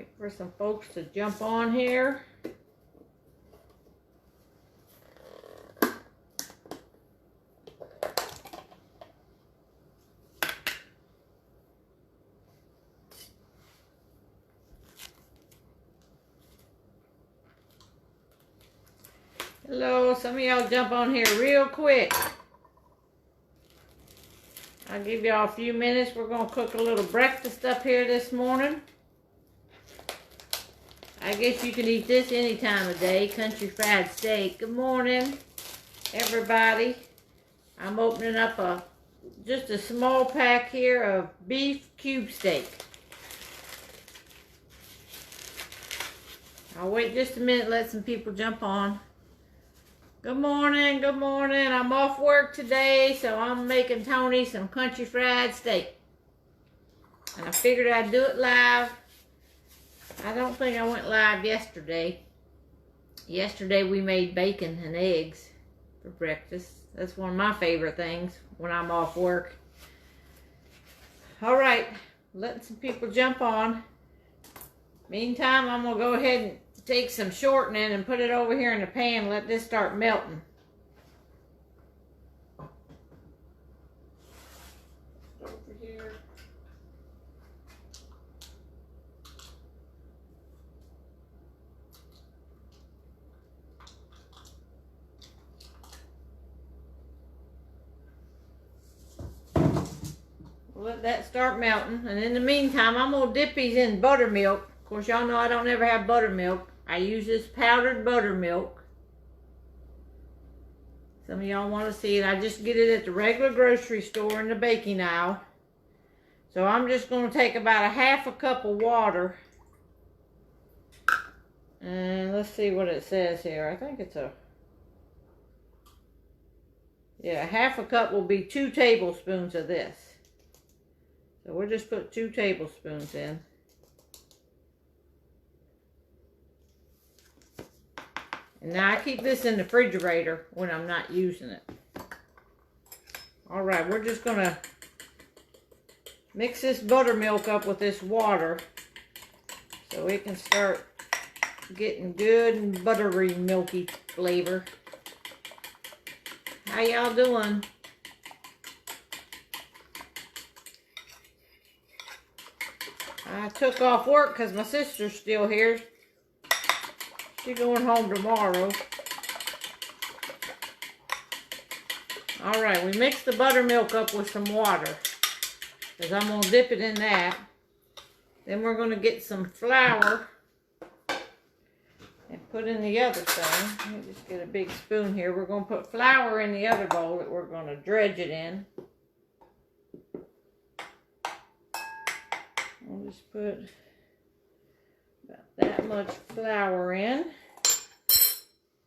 Wait for some folks to jump on here. Hello, some of y'all jump on here real quick. I'll give y'all a few minutes. We're going to cook a little breakfast up here this morning. I guess you can eat this any time of day. Country fried steak. Good morning, everybody. I'm opening up just a small pack here of beef cube steak. I'll wait just a minute, let some people jump on. Good morning, good morning. I'm off work today, so I'm making Tony some country fried steak. And I figured I'd do it live. I don't think I went live yesterday. Yesterday we made bacon and eggs for breakfast. That's one of my favorite things when I'm off work. All right, letting some people jump on. Meantime, I'm gonna go ahead and take some shortening and put it over here in the pan and let this start melting. Over here. Let that start melting, and in the meantime I'm gonna dip these in buttermilk. Of course, y'all know I don't ever have buttermilk. I use this powdered buttermilk. Some of y'all want to see it. I just get it at the regular grocery store in the baking aisle. So I'm just going to take about a half a cup of water. And let's see what it says here. I think it's half a cup will be 2 tablespoons of this. So we'll just put 2 tablespoons in. And now I keep this in the refrigerator when I'm not using it. Alright, we're just going to mix this buttermilk up with this water so it can start getting good and buttery, milky flavor. How y'all doing? I took off work because my sister's still here. She's going home tomorrow. Alright, we mixed the buttermilk up with some water, because I'm going to dip it in that. Then we're going to get some flour and put in the other thing. Let me just get a big spoon here. We're going to put flour in the other bowl that we're going to dredge it in. I'll just put about that much flour in.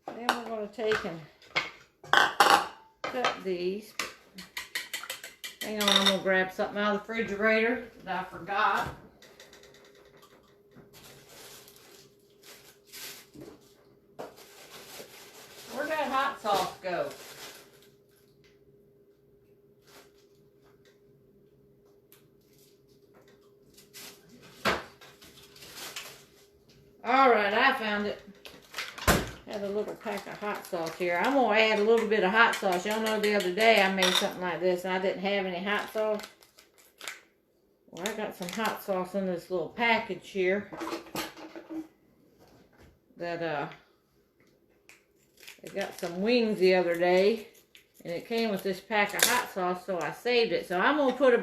Then we're going to take and cut these. Hang on, I'm going to grab something out of the refrigerator that I forgot. Where'd that hot sauce go? Alright, I found it. Had a little pack of hot sauce here. I'm going to add a little bit of hot sauce. Y'all know the other day I made something like this and I didn't have any hot sauce. Well, I got some hot sauce in this little package here. That, I got some wings the other day. And it came with this pack of hot sauce, so I saved it. So I'm going to put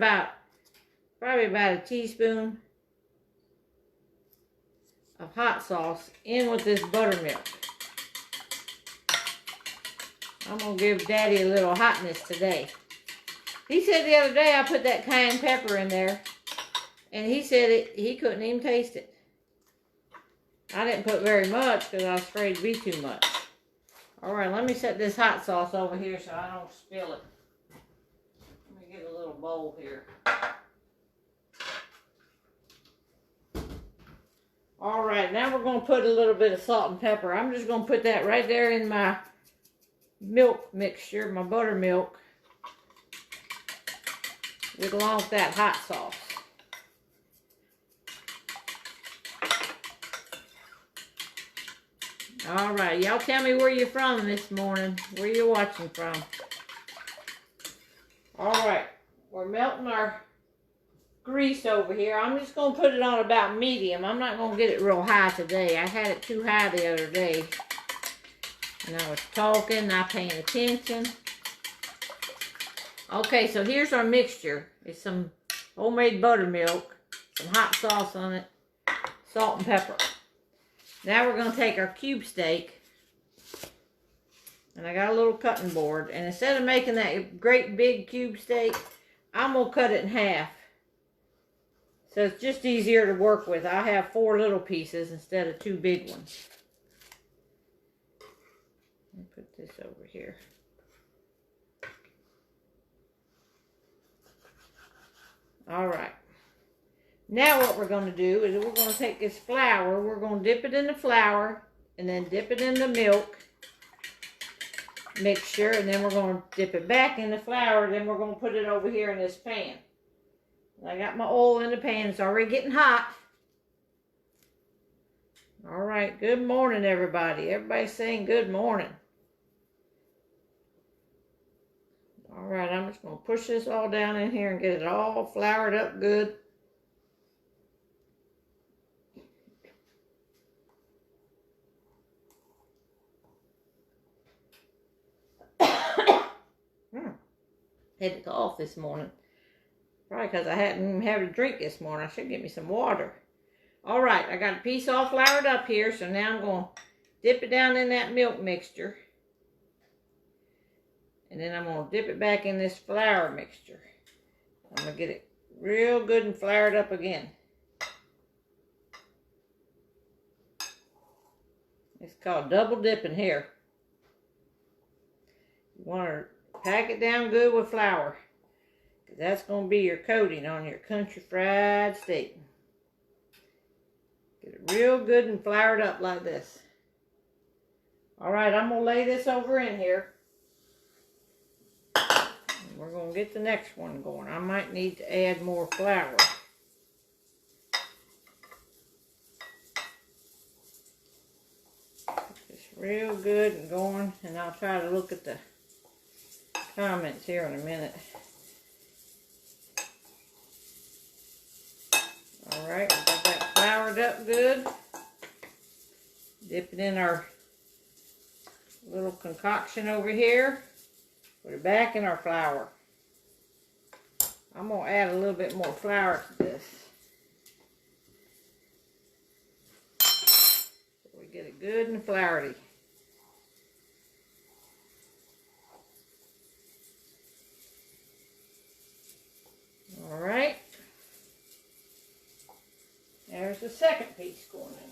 probably about a teaspoon of hot sauce in with this buttermilk. I'm going to give Daddy a little hotness today. He said the other day I put that cayenne pepper in there, and he said he couldn't even taste it. I didn't put very much because I was afraid it'd be too much. Alright, let me set this hot sauce over here so I don't spill it. Let me get a little bowl here. Alright, now we're going to put a little bit of salt and pepper. I'm just going to put that right there in my milk mixture, my buttermilk, along with that hot sauce. All right, y'all tell me where you're from this morning, where you're watching from. All right, we're melting our grease over here. I'm just going to put it on about medium. I'm not going to get it real high today. I had it too high the other day. And I was talking, not paying attention. Okay, so here's our mixture. It's some homemade buttermilk, some hot sauce on it, salt and pepper. Now we're going to take our cube steak. And I got a little cutting board. And instead of making that great big cube steak, I'm going to cut it in half. So it's just easier to work with. I have 4 little pieces instead of 2 big ones. Let me put this over here. All right. Now what we're going to do is we're going to take this flour. We're going to dip it in the flour and then dip it in the milk mixture. And then we're going to dip it back in the flour. Then we're going to put it over here in this pan. I got my oil in the pan. It's already getting hot. All right. Good morning, everybody. Everybody's saying good morning. All right. I'm just going to push this all down in here and get it all floured up good. Had to cough this morning. Probably because I hadn't even had a drink this morning. I should get me some water. All right, I got a piece all floured up here, so now I'm going to dip it down in that milk mixture. And then I'm going to dip it back in this flour mixture. I'm going to get it real good and floured up again. It's called double dipping here. You want to pack it down good with flour. That's going to be your coating on your country fried steak. Get it real good and floured up like this. Alright, I'm going to lay this over in here. And we're going to get the next one going. I might need to add more flour. Get this real good and going. And I'll try to look at the comments here in a minute. Alright, we got that floured up good. Dip it in our little concoction over here. Put it back in our flour. I'm going to add a little bit more flour to this. So we get it good and floury. Alright. There's the second piece going in.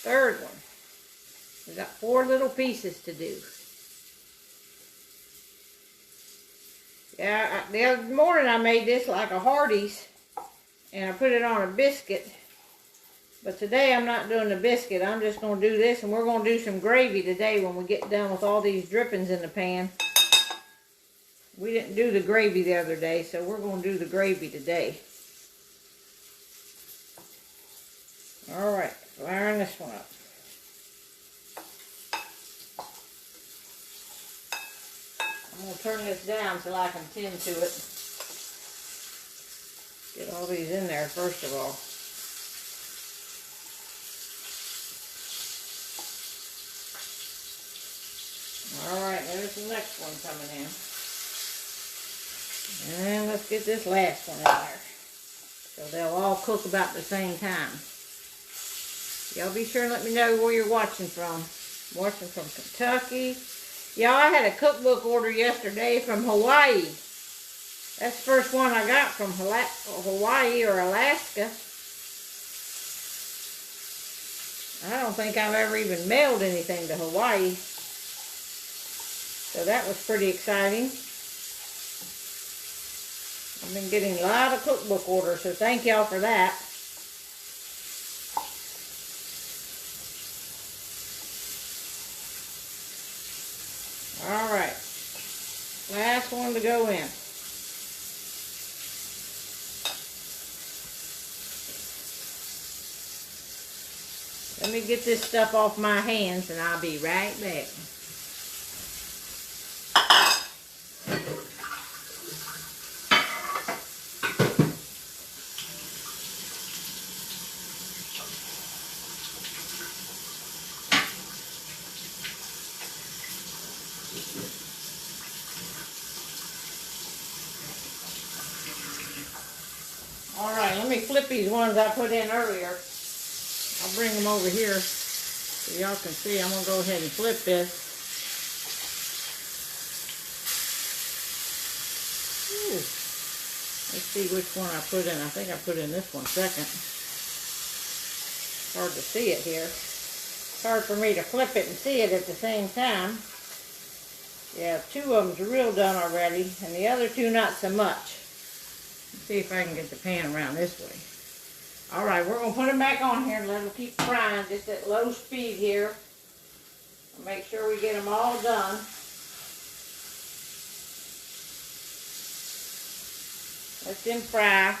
Third one. We got 4 little pieces to do. Yeah, the other morning I made this like a Hardee's. And I put it on a biscuit. But today I'm not doing the biscuit. I'm just going to do this. And we're going to do some gravy today when we get done with all these drippings in the pan. We didn't do the gravy the other day, so we're going to do the gravy today. Alright, flouring this one up. I'm going to turn this down so I can tend to it. Get all these in there first of all. Alright, there's the next one coming in. And let's get this last one in there. So they'll all cook about the same time. Y'all be sure and let me know where you're watching from. I'm watching from Kentucky. Y'all, I had a cookbook order yesterday from Hawaii. That's the first one I got from Hawaii or Alaska. I don't think I've ever even mailed anything to Hawaii. So that was pretty exciting. I've been getting a lot of cookbook orders, so thank y'all for that. Alright, last one to go in. Let me get this stuff off my hands and I'll be right back. Alright, let me flip these ones I put in earlier. I'll bring them over here so y'all can see. I'm going to go ahead and flip this. Ooh. Let's see which one I put in. I think I put in this one second. Hard to see it here. It's hard for me to flip it and see it at the same time. Yeah, 2 of them's real done already, and the other 2 not so much. Let's see if I can get the pan around this way. Alright, we're going to put them back on here and let them keep frying just at low speed here. Make sure we get them all done. Let them fry.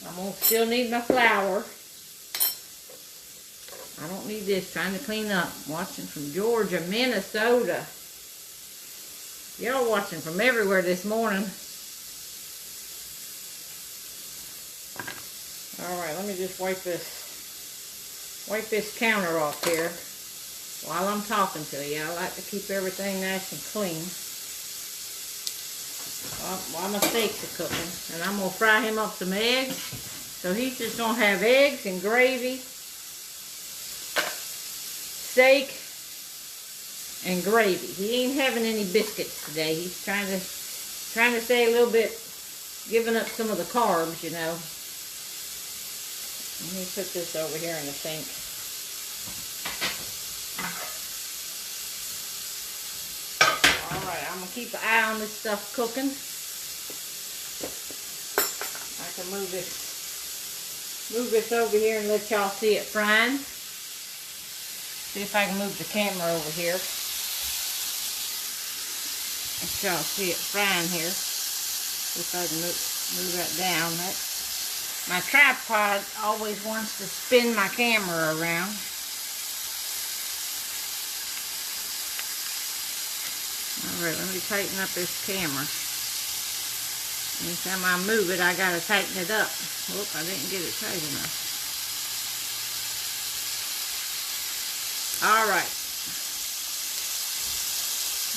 I'm going to still need my flour. I don't need this. Trying to clean up. I'm watching from Georgia, Minnesota. Y'all watching from everywhere this morning. Alright, let me just wipe this counter off here while I'm talking to you. I like to keep everything nice and clean while my steaks are cooking. And I'm going to fry him up some eggs. So he's just going to have eggs and gravy, steak, and gravy. He ain't having any biscuits today. He's trying to stay a little bit, giving up some of the carbs, you know. Let me put this over here in the sink. Alright, I'm going to keep an eye on this stuff cooking. I can move this over here and let y'all see it frying. See if I can move the camera over here. Let y'all see it frying here. See if I can move that down. My tripod always wants to spin my camera around. Alright, let me tighten up this camera. Anytime I move it, I gotta tighten it up. Whoop, I didn't get it tight enough. Alright.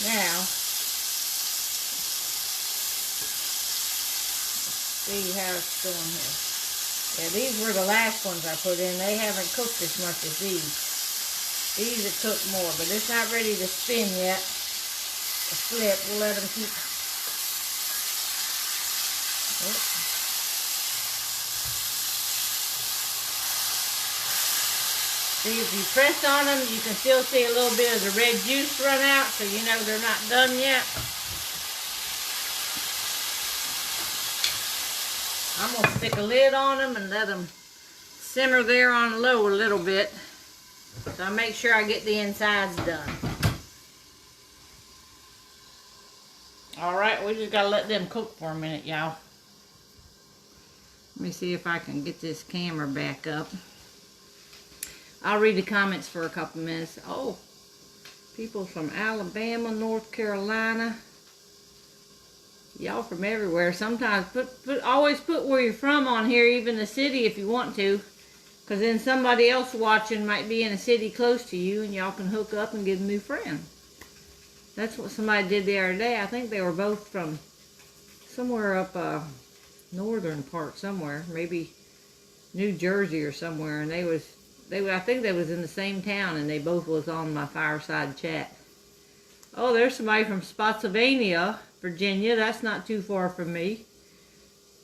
Now, see how it's going here. Yeah, these were the last ones I put in. They haven't cooked as much as these. These have cooked more, but it's not ready to spin yet. The flip, we'll let them keep. Oh. See, if you press on them, you can still see a little bit of the red juice run out, so you know they're not done yet. I'm going to stick a lid on them and let them simmer there on low a little bit. So I make sure I get the insides done. Alright, we just got to let them cook for a minute, y'all. Let me see if I can get this camera back up. I'll read the comments for a couple minutes. Oh, people from Alabama, North Carolina. Y'all from everywhere. Sometimes always put where you're from on here, even the city if you want to. Because then somebody else watching might be in a city close to you and y'all can hook up and get a new friend. That's what somebody did the other day. I think they were both from somewhere up northern part somewhere. Maybe New Jersey or somewhere. And I think they was in the same town and they both was on my fireside chat. Oh, there's somebody from Spotsylvania, Virginia. That's not too far from me.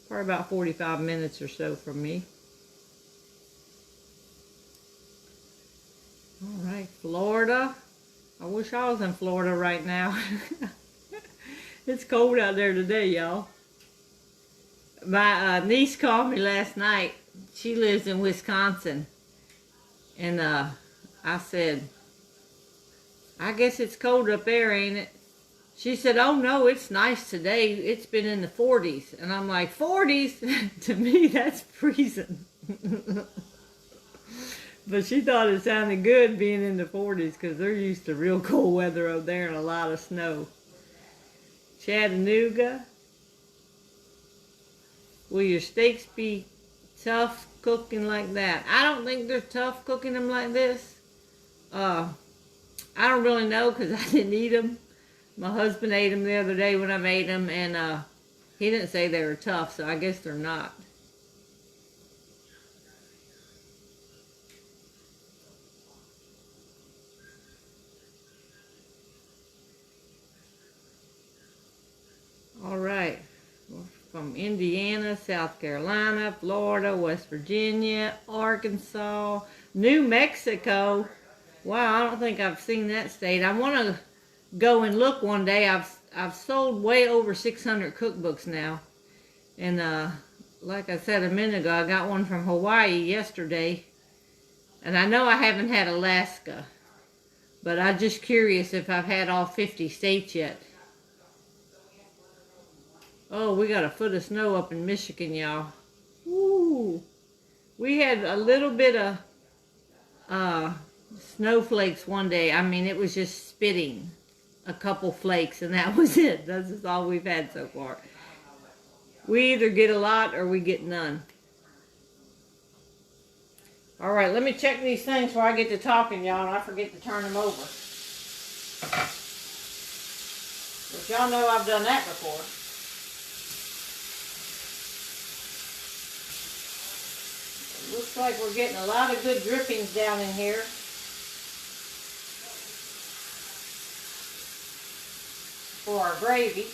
Probably about 45 minutes or so from me. Alright, Florida. I wish I was in Florida right now. It's cold out there today, y'all. My niece called me last night. She lives in Wisconsin. And I said, I guess it's cold up there, ain't it? She said, oh no, it's nice today. It's been in the 40s. And I'm like, 40s? To me, that's freezing. But she thought it sounded good being in the 40s because they're used to real cold weather over there and a lot of snow. Chattanooga. Will your steaks be tough cooking like that? I don't think they're tough cooking them like this. I don't really know because I didn't eat them. My husband ate them the other day when I made them, and he didn't say they were tough, so I guess they're not. All right. From Indiana, South Carolina, Florida, West Virginia, Arkansas, New Mexico. Wow, I don't think I've seen that state. I want to go and look one day. I've sold way over 600 cookbooks now. And like I said a minute ago, I got one from Hawaii yesterday. And I know I haven't had Alaska. But I'm just curious if I've had all 50 states yet. Oh, we got a foot of snow up in Michigan, y'all. Woo! We had a little bit of snowflakes one day. I mean, it was just spitting a couple flakes, and that was it. That's all we've had so far. We either get a lot or we get none. All right, let me check these things before I get to talking, y'all, and I forget to turn them over. But y'all know I've done that before. Looks like we're getting a lot of good drippings down in here. For our gravy.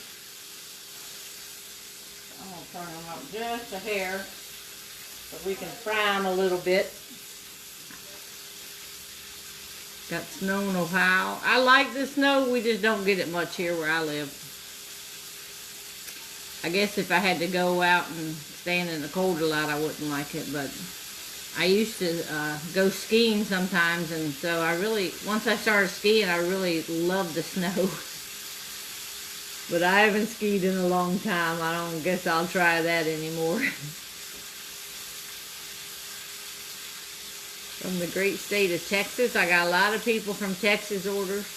I'm going to turn them up just a hair so we can fry them a little bit. Got snow in Ohio. I like the snow, we just don't get it much here where I live. I guess if I had to go out and stand in the cold a lot, I wouldn't like it, but I used to go skiing sometimes, and so once I started skiing, I really loved the snow. But I haven't skied in a long time. I don't guess I'll try that anymore. From the great state of Texas, I got a lot of people from Texas orders.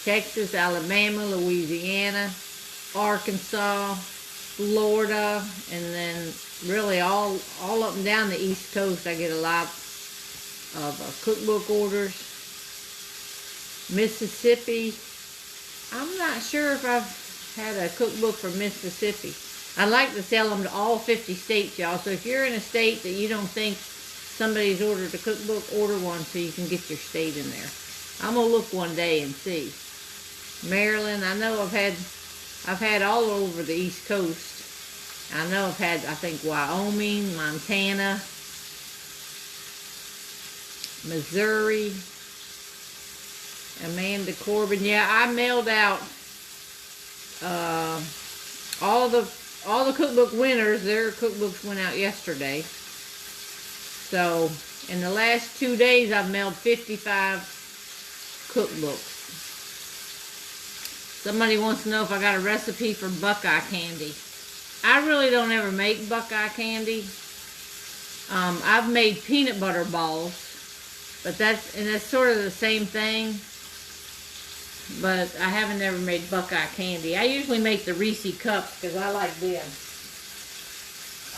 Texas, Alabama, Louisiana, Arkansas, Florida, and then really all up and down the East Coast. I get a lot of cookbook orders. Mississippi, I'm not sure if I've had a cookbook from Mississippi. I like to sell them to all 50 states, y'all. So if you're in a state that you don't think somebody's ordered a cookbook, order one so you can get your state in there. I'm gonna look one day and see. Maryland, I know I've had all over the East Coast. I know I've had, I think, Wyoming, Montana, Missouri, Amanda Corbin. Yeah, I mailed out all the cookbook winners. Their cookbooks went out yesterday. So in the last 2 days, I've mailed 55 cookbooks. Somebody wants to know if I got a recipe for Buckeye candy. I really don't ever make Buckeye candy. I've made peanut butter balls, but that's sort of the same thing. But I haven't ever made Buckeye candy. I usually make the Reese cups because I like them.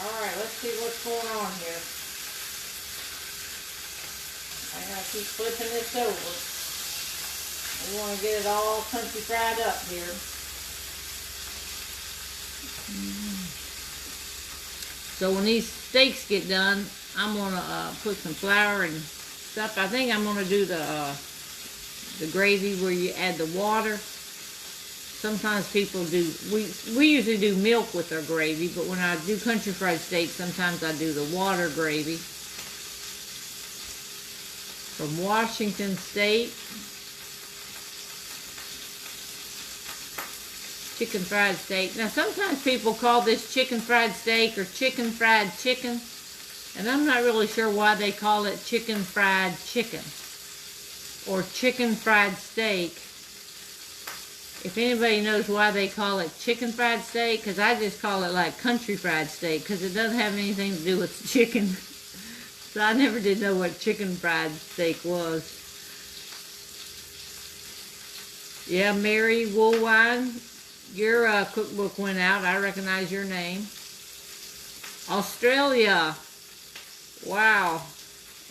All right, let's see what's going on here. I gotta keep flipping this over. We want to get it all country fried up here. So when these steaks get done, I'm gonna put some flour and stuff. I think I'm gonna do the gravy where you add the water. Sometimes people do. We usually do milk with our gravy, but when I do country fried steaks, sometimes I do the water gravy. From Washington State. Chicken fried steak. Now sometimes people call this chicken fried steak or chicken fried chicken, and I'm not really sure why they call it chicken fried chicken or chicken fried steak. If anybody knows why they call it chicken fried steak, because I just call it like country fried steak because it doesn't have anything to do with the chicken. So I never did know what chicken fried steak was. Yeah, Mary Woolwine, your cookbook went out. I recognize your name. Australia. Wow.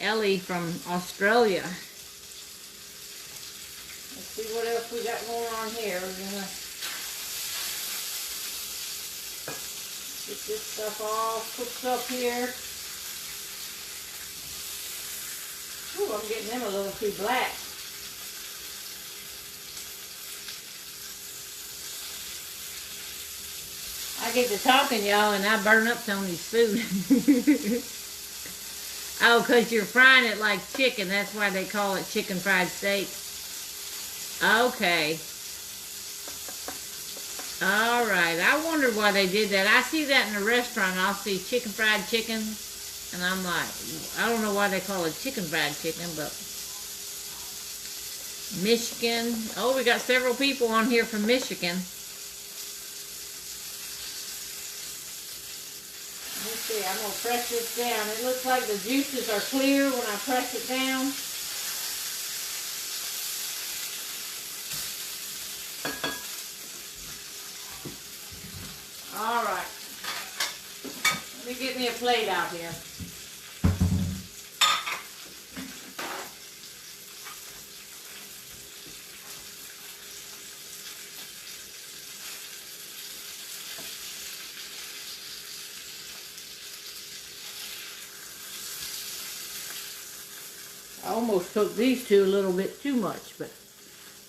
Ellie from Australia. Let's see what else we got going on here. We're going to get this stuff all cooked up here. Ooh, I'm getting them a little too black. I get to talking, y'all, and I burn up Tony's food. Oh, because you're frying it like chicken. That's why they call it chicken fried steak. Okay. All right. I wondered why they did that. I see that in a restaurant. I'll see chicken fried chicken. And I'm like, I don't know why they call it chicken fried chicken, but Michigan. Oh, we got several people on here from Michigan. Let's see, I'm going to press this down. It looks like the juices are clear when I press it down. All right. Let me get me a plate out here. I almost cooked these two a little bit too much, but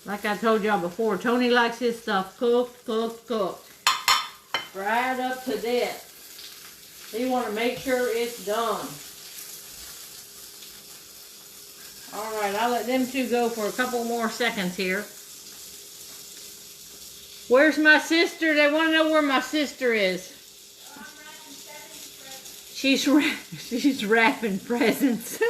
like I told y'all before, Tony likes his stuff cooked, cooked, cooked. Fried up to death. He want to make sure it's done. Alright, I'll let them two go for a couple more seconds here. Where's my sister? They want to know where my sister is. She's wrapping presents.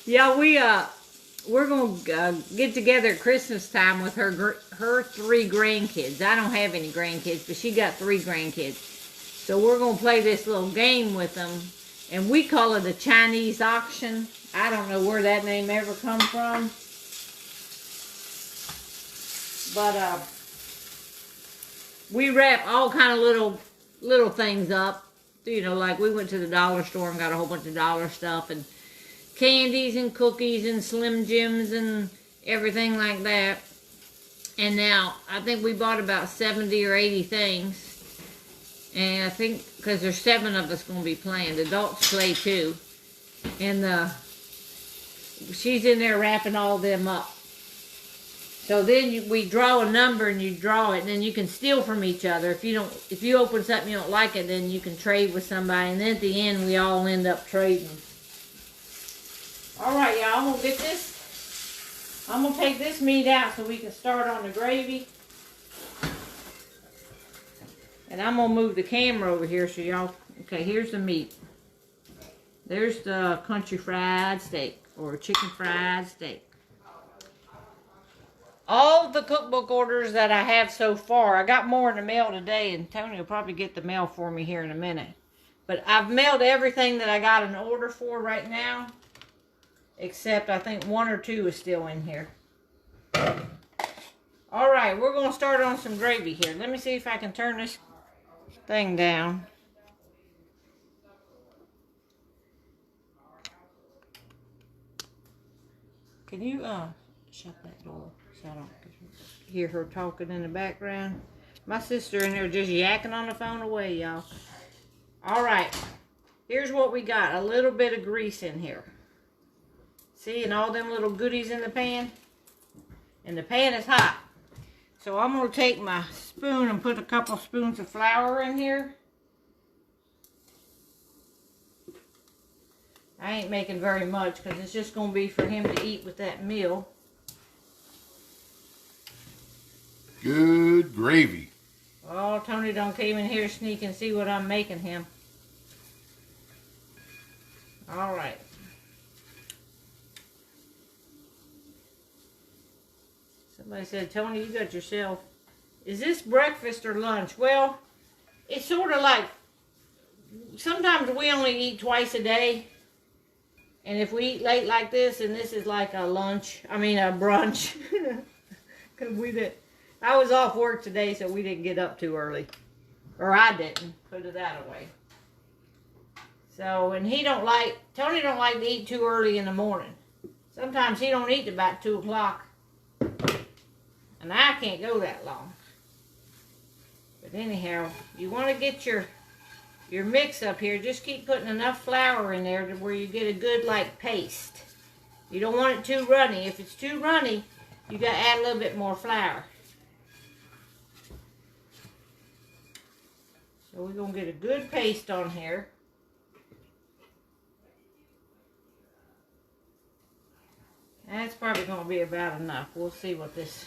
Yeah, we're gonna get together at Christmas time with her 3 grandkids. I don't have any grandkids, but she got 3 grandkids. So we're gonna play this little game with them, and we call it a Chinese auction. I don't know where that name ever come from, but we wrap all kind of little things up. You know, like we went to the dollar store and got a whole bunch of dollar stuff and candies and cookies and Slim Jims and everything like that. And now I think we bought about 70 or 80 things. And I think because there's 7 of us going to be playing. The adults play too. And she's in there wrapping all them up. So then we draw a number and you draw it, and then you can steal from each other. If you open something you don't like it, then you can trade with somebody, and then at the end we all end up trading. All right, y'all, I'm gonna get this. I'm gonna take this meat out so we can start on the gravy. And I'm gonna move the camera over here so y'all. Okay, here's the meat. There's the country fried steak or chicken fried steak. All the cookbook orders that I have so far, I got more in the mail today, and Tony will probably get the mail for me here in a minute. But I've mailed everything that I got an order for right now, except I think 1 or 2 is still in here. All right, we're going to start on some gravy here. Let me see if I can turn this thing down. Can you shut that door so I don't hear her talking in the background? My sister in there just yakking on the phone away, y'all. All right, here's what we got. A little bit of grease in here. See, and all them little goodies in the pan? And the pan is hot. So I'm going to take my spoon and put a couple spoons of flour in here. I ain't making very much because it's just going to be for him to eat with that meal. Good gravy. Oh, Tony don't came in here sneak and see what I'm making him. All right. Somebody said, Tony, you got yourself... Is this breakfast or lunch? Well, it's sort of like... Sometimes we only eat twice a day. And if we eat late like this, and this is like a lunch, I mean a brunch. Because I was off work today, so we didn't get up too early. Or I didn't, put it that way. So, and Tony don't like to eat too early in the morning. Sometimes he don't eat about 2 o'clock. And I can't go that long. But anyhow, you want to get your mix up here. Just keep putting enough flour in there to where you get a good like paste. You don't want it too runny. If it's too runny, you got to add a little bit more flour. So we're going to get a good paste on here. That's probably going to be about enough. We'll see what this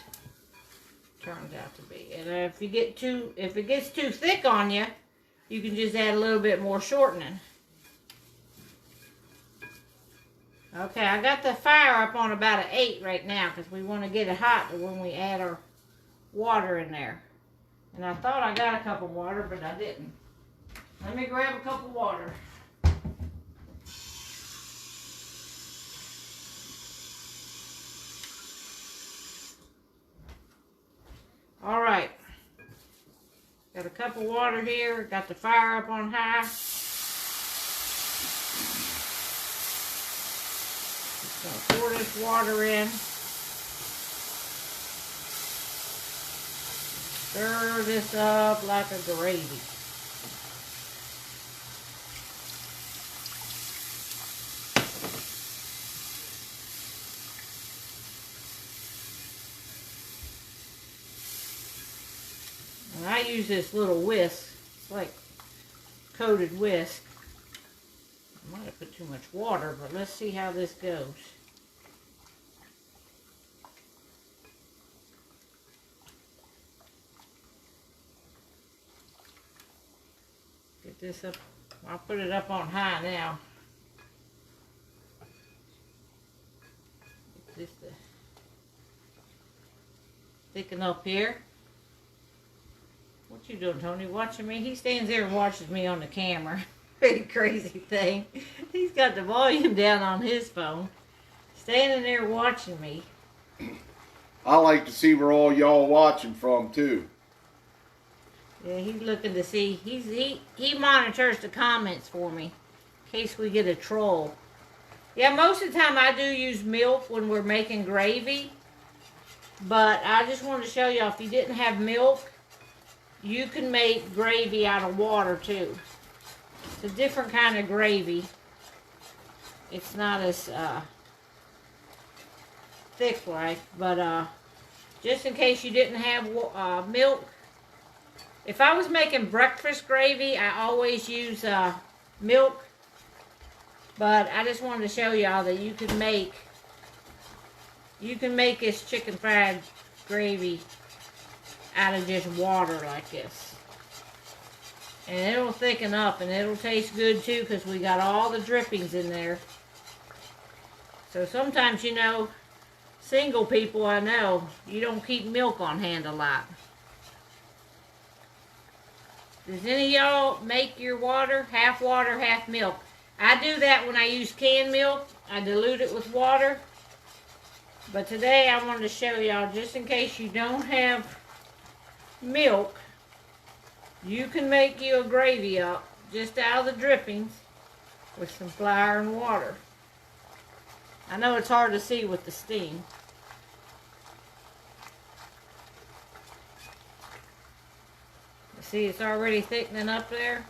turns out to be. And if it gets too thick on you, you can just add a little bit more shortening. Okay, I got the fire up on about an 8 right now because we want to get it hot when we add our water in there. And I thought I got a cup of water, but I didn't. Let me grab a cup of water. All right. Got a cup of water here. Got the fire up on high. Just gonna pour this water in. Stir this up like a gravy. And I use this little whisk. It's like coated whisk. I might have put too much water, but let's see how this goes. Get this up. I'll put it up on high now. Get this to thicken up here. What you doing, Tony? Watching me? He stands there and watches me on the camera. Pretty crazy thing. He's got the volume down on his phone. Standing there watching me. I like to see where all y'all watching from too. Yeah, he's looking to see. He monitors the comments for me in case we get a troll. Yeah, most of the time I do use milk when we're making gravy. But I just wanted to show y'all, if you didn't have milk, you can make gravy out of water too. It's a different kind of gravy. It's not as thick like, but just in case you didn't have milk. If I was making breakfast gravy, I always use milk. But I just wanted to show y'all that you can make this chicken fried gravy out of just water like this. And it'll thicken up and it'll taste good too because we got all the drippings in there. So sometimes, you know, single people I know, you don't keep milk on hand a lot. Does any of y'all make your water half, milk? I do that when I use canned milk. I dilute it with water. But today I wanted to show y'all, just in case you don't have milk, you can make you a gravy up just out of the drippings with some flour and water. I know it's hard to see with the steam. See, it's already thickening up there.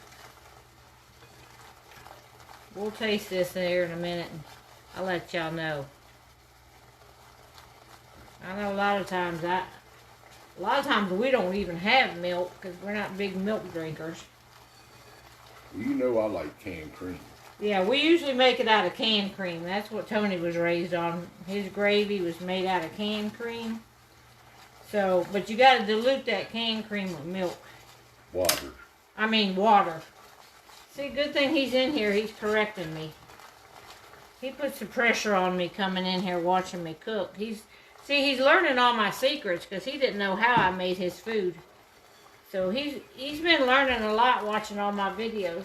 We'll taste this here in a minute and I'll let y'all know. I know a lot of times we don't even have milk because we're not big milk drinkers. You know I like canned cream. Yeah, we usually make it out of canned cream. That's what Tony was raised on. His gravy was made out of canned cream. So, but you got to dilute that canned cream with milk. Water. See, good thing he's in here. He's correcting me. He puts the pressure on me coming in here watching me cook. He's learning all my secrets because he didn't know how I made his food. So he's been learning a lot watching all my videos.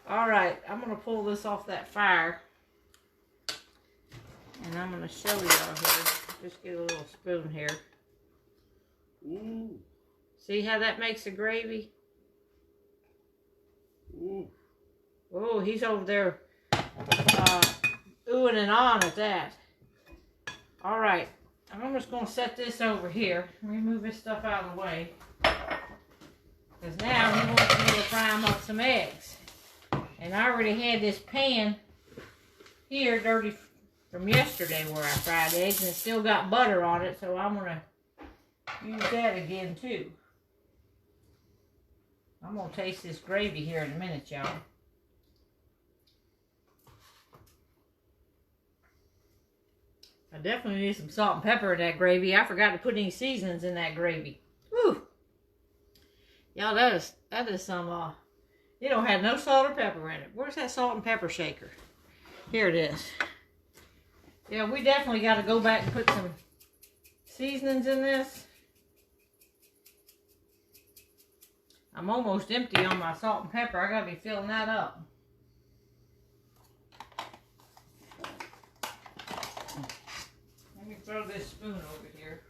All right, I'm going to pull this off that fire. And I'm going to show y'all here. Just get a little spoon here. Ooh. See how that makes the gravy? Ooh. Oh, he's over there oohing and ahhing at that. All right, I'm just going to set this over here. Let me move this stuff out of the way. Because now he wants me to fry him up some eggs. And I already had this pan here dirty from yesterday where I fried eggs, and it still got butter on it, so I'm going to use that again too. I'm going to taste this gravy here in a minute, y'all. I definitely need some salt and pepper in that gravy. I forgot to put any seasonings in that gravy. Woo! Y'all, that is some, it don't have no salt or pepper in it. Where's that salt and pepper shaker? Here it is. Yeah, we definitely got to go back and put some seasonings in this. I'm almost empty on my salt and pepper. I got to be filling that up. Let me throw this spoon over here.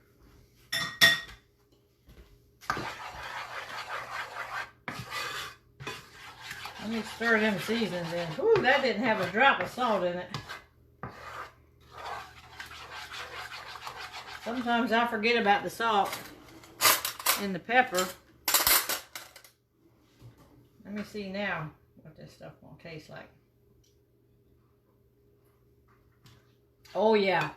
Let me stir them seasonings in. Ooh, that didn't have a drop of salt in it. Sometimes I forget about the salt and the pepper. Let me see now what this stuff gonna taste like. Oh yeah.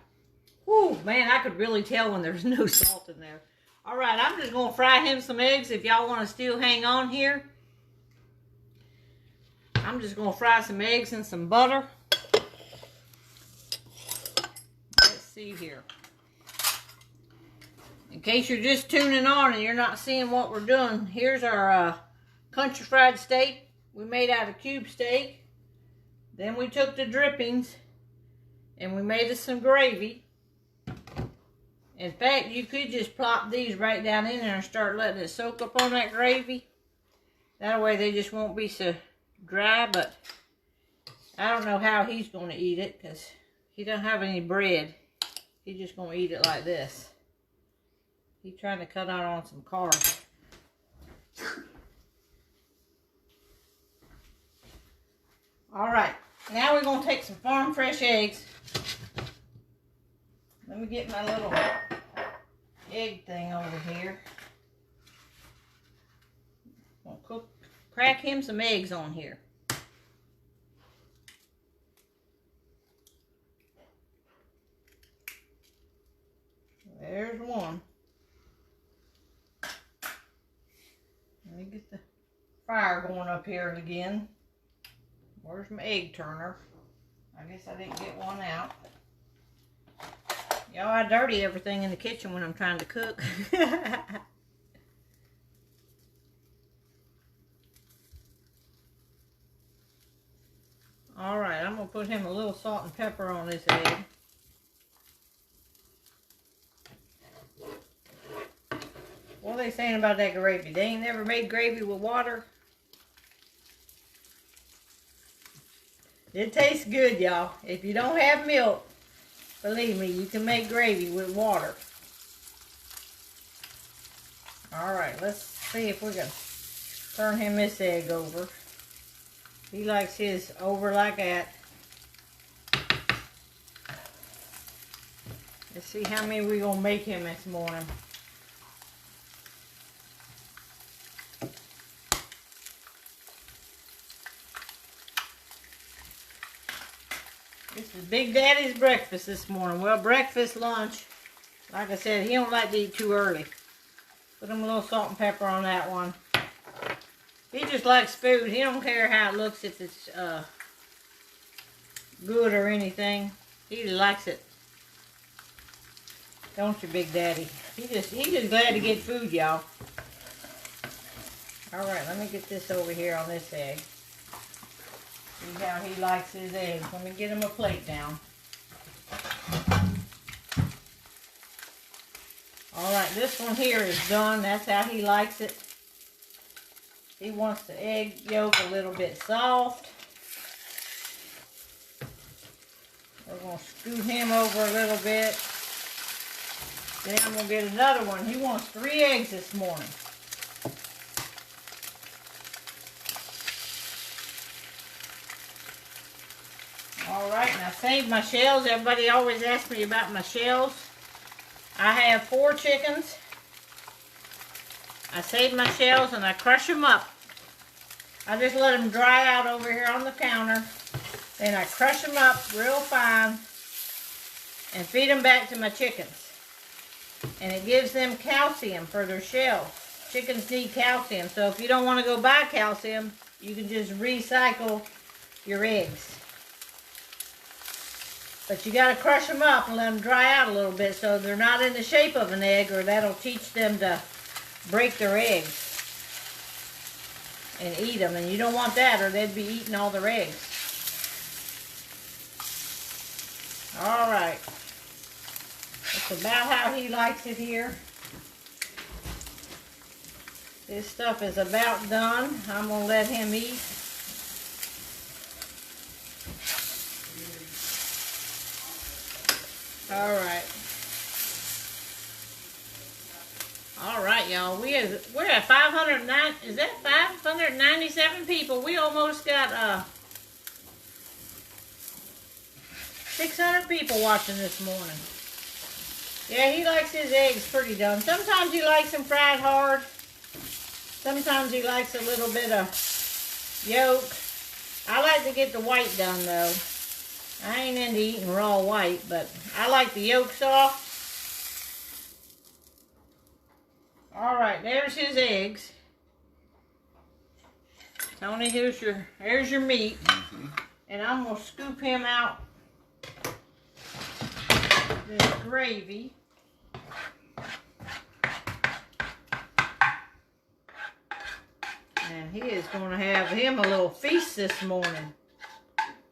Whew, man, I could really tell when there's no salt in there. All right, I'm just gonna fry him some eggs. If y'all want to still hang on here, I'm just gonna fry some eggs and some butter. Let's see here. In case you're just tuning on and you're not seeing what we're doing, here's our country fried steak we made out of cube steak. Then we took the drippings and we made us some gravy. In fact, you could just plop these right down in there and start letting it soak up on that gravy. That way they just won't be so dry, but I don't know how he's going to eat it because he doesn't have any bread. He's just going to eat it like this. He's trying to cut out on some carbs. Alright, now we're going to take some farm fresh eggs. Let me get my little egg thing over here. I'm going to crack him some eggs on here. There's one. Let me get the fire going up here again. Where's my egg turner? I guess I didn't get one out. Y'all, I dirty everything in the kitchen when I'm trying to cook. Alright, I'm going to put him a little salt and pepper on this egg. What are they saying about that gravy? They ain't never made gravy with water? It tastes good, y'all. If you don't have milk, believe me, you can make gravy with water. Alright, let's see if we can turn him this egg over. He likes his over like that. Let's see how many we're going to make him this morning. This is Big Daddy's breakfast this morning. Well, breakfast, lunch. Like I said, he don't like to eat too early. Put him a little salt and pepper on that one. He just likes food. He don't care how it looks, if it's good or anything. He likes it. Don't you, Big Daddy? He's just glad to get food, y'all. Alright, let me get this over here on this egg. See how he likes his eggs. Let me get him a plate down. Alright, this one here is done. That's how he likes it. He wants the egg yolk a little bit soft. we're going to scoot him over a little bit. Then I'm going to get another one. He wants 3 eggs this morning. Alright, and I saved my shells. Everybody always asks me about my shells. I have 4 chickens. I save my shells and I crush them up. I just let them dry out over here on the counter. Then I crush them up real fine and feed them back to my chickens. And it gives them calcium for their shells. Chickens need calcium, so if you don't want to go buy calcium, you can just recycle your eggs. But you got to crush them up and let them dry out a little bit so they're not in the shape of an egg, or that'll teach them to break their eggs and eat them. And you don't want that, or they'd be eating all their eggs. Alright. That's about how he likes it here. This stuff is about done. I'm going to let him eat. Alright. Alright, y'all. We're at 509. Is that 597 people? We almost got 600 people watching this morning. Yeah, he likes his eggs pretty done. Sometimes he likes them fried hard. Sometimes he likes a little bit of yolk. I like to get the white done, though. I ain't into eating raw white, but I like the yolk soft. Alright, there's his eggs. Tony, here's your meat. And I'm going to scoop him out this gravy. And he is going to have him a little feast this morning.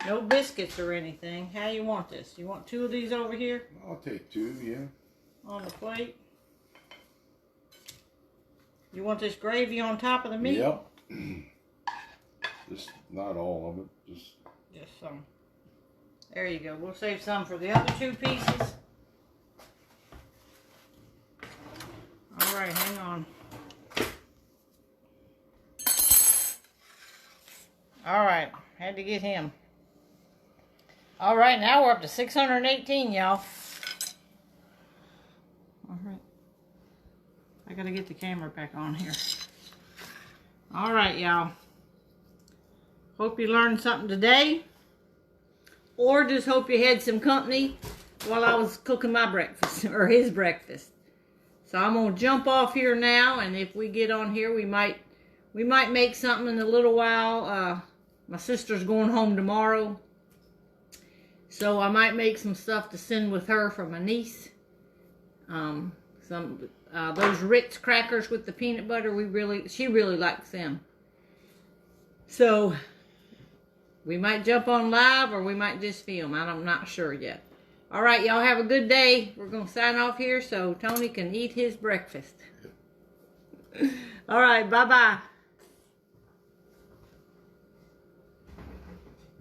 No biscuits or anything. How you want this? You want 2 of these over here? I'll take 2, yeah. On the plate? You want this gravy on top of the meat? Yep. Just not all of it. Just some. There you go. We'll save some for the other 2 pieces. Alright, hang on. Alright, had to get him. Alright, now we're up to 618, y'all. Alright. I gotta get the camera back on here. Alright, y'all. Hope you learned something today. Or just hope you had some company while I was cooking my breakfast, or his breakfast. So I'm gonna jump off here now, and if we get on here, we might make something in a little while. My sister's going home tomorrow, so I might make some stuff to send with her for my niece. Those Ritz crackers with the peanut butter, she really likes them. So we might jump on live, or we might just film. I'm not sure yet. All right, y'all have a good day. We're going to sign off here so Tony can eat his breakfast. All right, bye-bye.